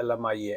LMIA।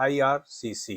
IRCC।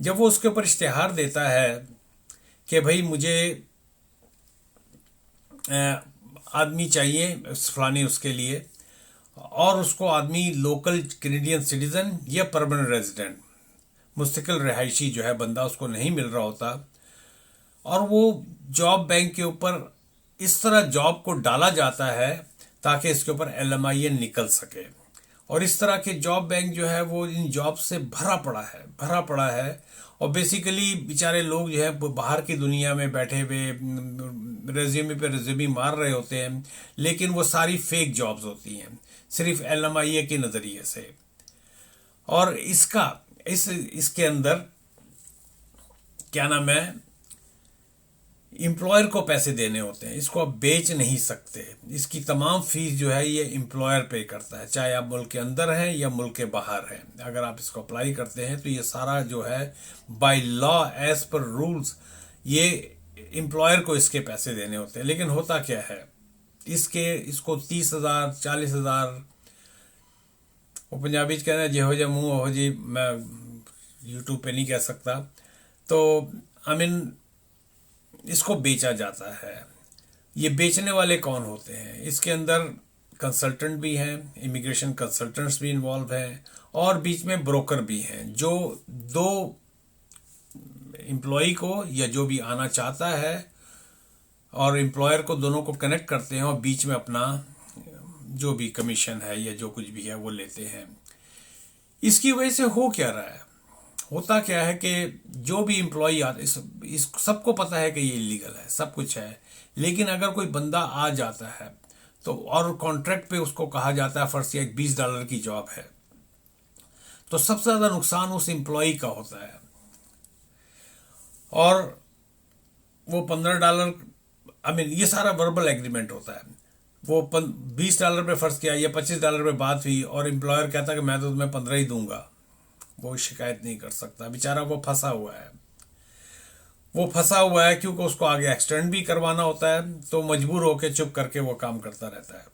جب وہ اس کے اوپر اشتہار دیتا ہے کہ بھائی مجھے آدمی چاہیے فلانے اس کے لیے، اور اس کو آدمی لوکل کینیڈین سٹیزن یا پرماننٹ ریزیڈنٹ مستقل رہائشی جو ہے بندہ اس کو نہیں مل رہا ہوتا، اور وہ جاب بینک کے اوپر اس طرح جاب کو ڈالا جاتا ہے تاکہ اس کے اوپر ایل ایم آئی این نکل سکے، اور اس طرح کے جاب بینک جو ہے وہ ان جاب سے بھرا پڑا ہے، اور بیسیکلی بیچارے لوگ جو ہے باہر کی دنیا میں بیٹھے ہوئے ریزیومے پہ ریزیومے مار رہے ہوتے ہیں، لیکن وہ ساری فیک جابز ہوتی ہیں صرف ایل ایم آئی اے کے نظریے سے. اور اس کے اندر کیا نام ہے، امپلائر کو پیسے دینے ہوتے ہیں، اس کو آپ بیچ نہیں سکتے. اس کی تمام فیس جو ہے یہ امپلائر پے کرتا ہے، چاہے آپ ملک کے اندر ہیں یا ملک کے باہر ہیں. اگر آپ اس کو اپلائی کرتے ہیں تو یہ سارا جو ہے بائی لا ایز پر رولز یہ امپلائر کو اس کے پیسے دینے ہوتے ہیں. لیکن ہوتا کیا ہے، اس کو 30,000 40,000، وہ پنجابی کہنا ہے جہو جہ منہ ہو جی، میں یوٹیوب پہ نہیں کہہ سکتا، تو اس کو بیچا جاتا ہے. یہ بیچنے والے کون ہوتے ہیں؟ اس کے اندر کنسلٹنٹ بھی ہیں، امیگریشن کنسلٹنٹس بھی انوالو ہیں، اور بیچ میں بروکر بھی ہیں جو دو امپلائی کو یا جو بھی آنا چاہتا ہے اور امپلائر کو دونوں کو کنیکٹ کرتے ہیں، اور بیچ میں اپنا جو بھی کمیشن ہے یا جو کچھ بھی ہے وہ لیتے ہیں. اس کی وجہ سے ہو کیا رہا ہے؟ ہوتا کیا ہے کہ جو بھی امپلائی اس سب کو پتا ہے کہ یہ انلیگل ہے، سب کچھ ہے، لیکن اگر کوئی بندہ آ جاتا ہے تو اور کانٹریکٹ پہ اس کو کہا جاتا ہے فرض ایک $20 کی جاب ہے، تو سب سے زیادہ نقصان اس امپلائی کا ہوتا ہے. اور وہ $15 یہ سارا وربل ایگریمنٹ ہوتا ہے. وہ $20 پہ فرض کیا یا $25 پہ بات ہوئی، اور امپلائر کہتا کہ میں تو تمہیں 15 ہی دوں گا، وہ شکایت نہیں کر سکتا. بیچارہ وہ پھنسا ہوا ہے کیونکہ اس کو آگے ایکسٹینڈ بھی کروانا ہوتا ہے، تو مجبور ہو کے چپ کر کے وہ کام کرتا رہتا ہے.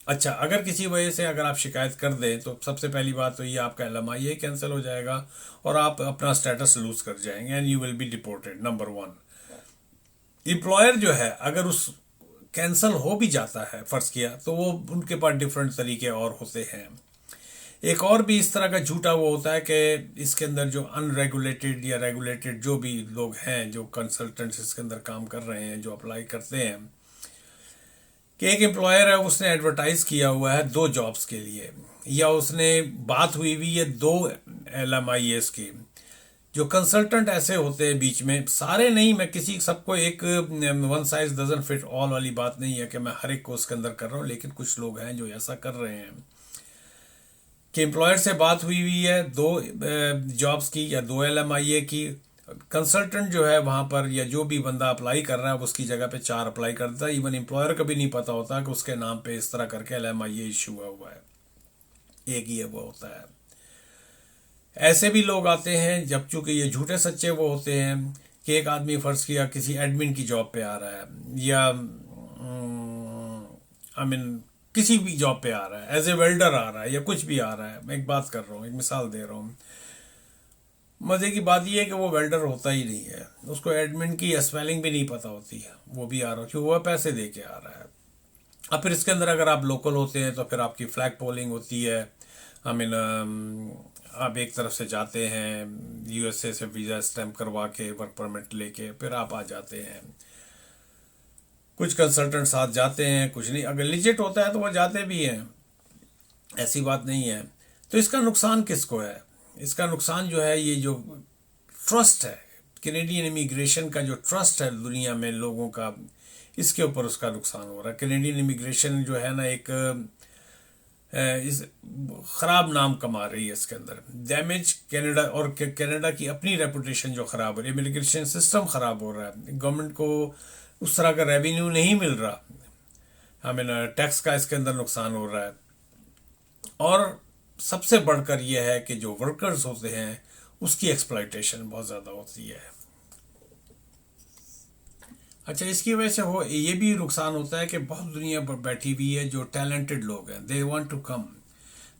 اچھا، اگر کسی وجہ سے اگر آپ شکایت کر دیں تو سب سے پہلی بات تو یہ آپ کا L M I a cancel ہو جائے گا، اور آپ اپنا اسٹیٹس لوز کر جائیں گے، and you will be deported. Number 1. Employer جو ہے اگر اس کینسل ہو بھی جاتا ہے فرض کیا، تو وہ ان کے پاس ڈفرینٹ طریقے اور ہوتے ہیں. ایک اور بھی اس طرح کا جھوٹا وہ ہوتا ہے کہ اس کے اندر جو ان ریگولیٹڈ یا ریگولیٹڈ جو بھی لوگ ہیں، جو کنسلٹنٹس اس کے اندر کام کر رہے ہیں، جو اپلائی کرتے ہیں، کہ ایک امپلائر ہے اس نے ایڈورٹائز کیا ہوا ہے 2 جابز کے لیے، یا اس نے بات ہوئی ہے 2 ایل ایم آئی ایس کی. جو کنسلٹنٹ ایسے ہوتے ہیں بیچ میں، سارے نہیں، میں سب کو ایک ون سائز ڈزنٹ فٹ آل والی بات نہیں ہے کہ میں ہر ایک کو اس کے اندر کر رہا ہوں، لیکن کچھ لوگ ہیں جو ایسا کر رہے ہیں کہ امپلائر سے بات ہوئی ہے 2 جابز کی یا 2 ایل ایم آئی اے کی، کنسلٹنٹ جو ہے وہاں پر یا جو بھی بندہ اپلائی کر رہا ہے اس کی جگہ پہ 4 اپلائی کرتا ہے. ایون امپلائر کو بھی نہیں پتا ہوتا کہ اس کے نام پہ اس طرح کر کے L M I A issue ہوا ہے. ایک یہ وہ ہوتا ہے. ایسے بھی لوگ آتے ہیں، جب چونکہ یہ جھوٹے سچے وہ ہوتے ہیں کہ ایک آدمی فرض کیا کسی ایڈمن کی جاب پہ آ رہا ہے، یا کسی بھی جاب پہ آ رہا ہے، ایز اے ویلڈر آ رہا ہے، یا کچھ بھی آ رہا ہے. میں ایک بات کر رہا ہوں، ایک مثال دے رہا ہوں. مزے کی بات یہ ہے کہ وہ ویلڈر ہوتا ہی نہیں ہے، اس کو ایڈمن کی اسپیلنگ بھی نہیں پتا ہوتی ہے، وہ بھی آ رہا ہے کیوں وہ پیسے دے کے آ رہا ہے. اب پھر اس کے اندر اگر آپ لوکل ہوتے ہیں تو پھر آپ کی فلیگ پولنگ ہوتی ہے. آپ ایک طرف سے جاتے ہیں یو ایس اے سے ویزا اسٹیمپ کروا کے ورک پرمٹ لے کے پھر آپ آ جاتے ہیں. کچھ کنسلٹنٹ ساتھ جاتے ہیں، کچھ نہیں. اگر لیجٹ ہوتا ہے تو وہ جاتے بھی ہیں، ایسی بات نہیں ہے. تو اس کا نقصان کس کو ہے؟ اس کا نقصان جو ہے یہ جو ٹرسٹ ہے، کینیڈین امیگریشن کا جو ٹرسٹ ہے دنیا میں لوگوں کا، اس کے اوپر اس کا نقصان ہو رہا ہے. کینیڈین امیگریشن جو ہے نا ایک خراب نام کما رہی ہے اس کے اندر. ڈیمیج کینیڈا، اور کینیڈا کی اپنی ریپوٹیشن جو خراب ہو رہی ہے، امیگریشن سسٹم خراب ہو رہا ہے، گورنمنٹ کو اس طرح کا ریونیو نہیں مل رہا، ٹیکس کا اس کے اندر نقصان ہو رہا ہے. اور سب سے بڑھ کر یہ ہے کہ جو ورکرز ہوتے ہیں اس کی ایکسپلائٹیشن بہت زیادہ ہوتی ہے. اچھا، اس کی وجہ سے یہ بھی نقصان ہوتا ہے کہ بہت دنیا پر بیٹھی ہوئی ہے جو ٹیلنٹڈ لوگ ہیں، they want to come,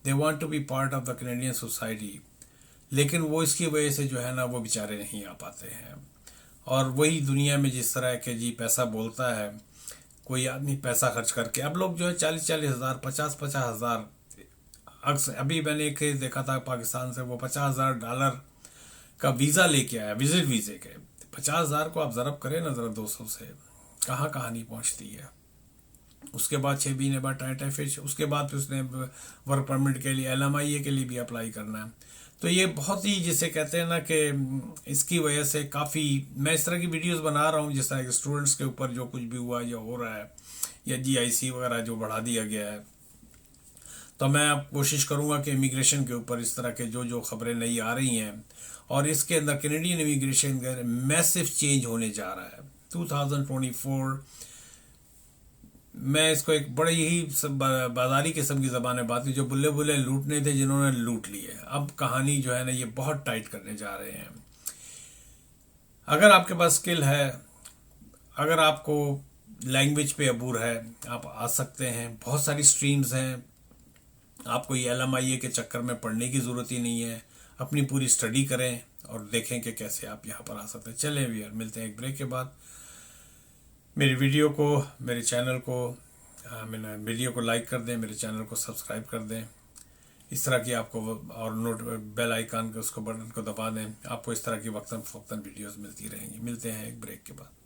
they want to be part of the Canadian society, لیکن وہ اس کی وجہ سے جو ہے نا وہ بیچارے نہیں آ پاتے ہیں. اور وہی دنیا میں جس طرح کہ جی پیسہ بولتا ہے، کوئی آدمی پیسہ خرچ کر کے اب لوگ جو ہے 40,000 50,000 اکثر ابھی میں نے ایک دیکھا تھا پاکستان سے، وہ $50,000 کا ویزا لے کے آیا، وزٹ ویزے کے. 50,000 کو آپ ضرب کریں نا ذرا 200 سے، کہاں کہاں نہیں پہنچتی ہے. اس کے بعد 6 مہینے بعد پھر اس کے بعد پھر اس نے ورک پرمٹ کے لیے LMIA کے لیے بھی اپلائی کرنا ہے. تو یہ بہت ہی جسے کہتے ہیں نا کہ اس کی وجہ سے کافی میں اس طرح کی ویڈیوز بنا رہا ہوں، جس طرح کہ اسٹوڈنٹس کے اوپر جو کچھ بھی ہوا یا ہو رہا ہے، یا GIC وغیرہ جو بڑھا دیا گیا ہے. تو میں اب کوشش کروں گا کہ امیگریشن کے اوپر اس طرح کے جو خبریں نئی آ رہی ہیں، اور اس کے اندر کینیڈین امیگریشن کا میسو چینج ہونے جا رہا ہے 2024. میں اس کو ایک بڑے ہی بازاری قسم کی زبان میں بات کی، جو بلے بلے لوٹنے تھے جنہوں نے لوٹ لیے، اب کہانی جو ہے نا یہ بہت ٹائٹ کرنے جا رہے ہیں. اگر آپ کے پاس اسکل ہے، اگر آپ کو لینگویج پہ عبور ہے، آپ آ سکتے ہیں. بہت ساری سٹریمز ہیں، آپ کو یہ LMIA کے چکر میں پڑھنے کی ضرورت ہی نہیں ہے. اپنی پوری اسٹڈی کریں اور دیکھیں کہ کیسے آپ یہاں پر آ سکتے ہیں. چلیں بھی یار، ملتے ہیں ایک بریک کے بعد. میری ویڈیو کو، میرے چینل کو ویڈیو کو لائک کر دیں، میرے چینل کو سبسکرائب کر دیں. اس طرح کی آپ کو اور بیل آئیکن کے اس کو بٹن کو دبا دیں، آپ کو اس طرح کی وقتاً فوقتاً ویڈیوز ملتی رہیں گی. ملتے ہیں ایک بریک کے بعد.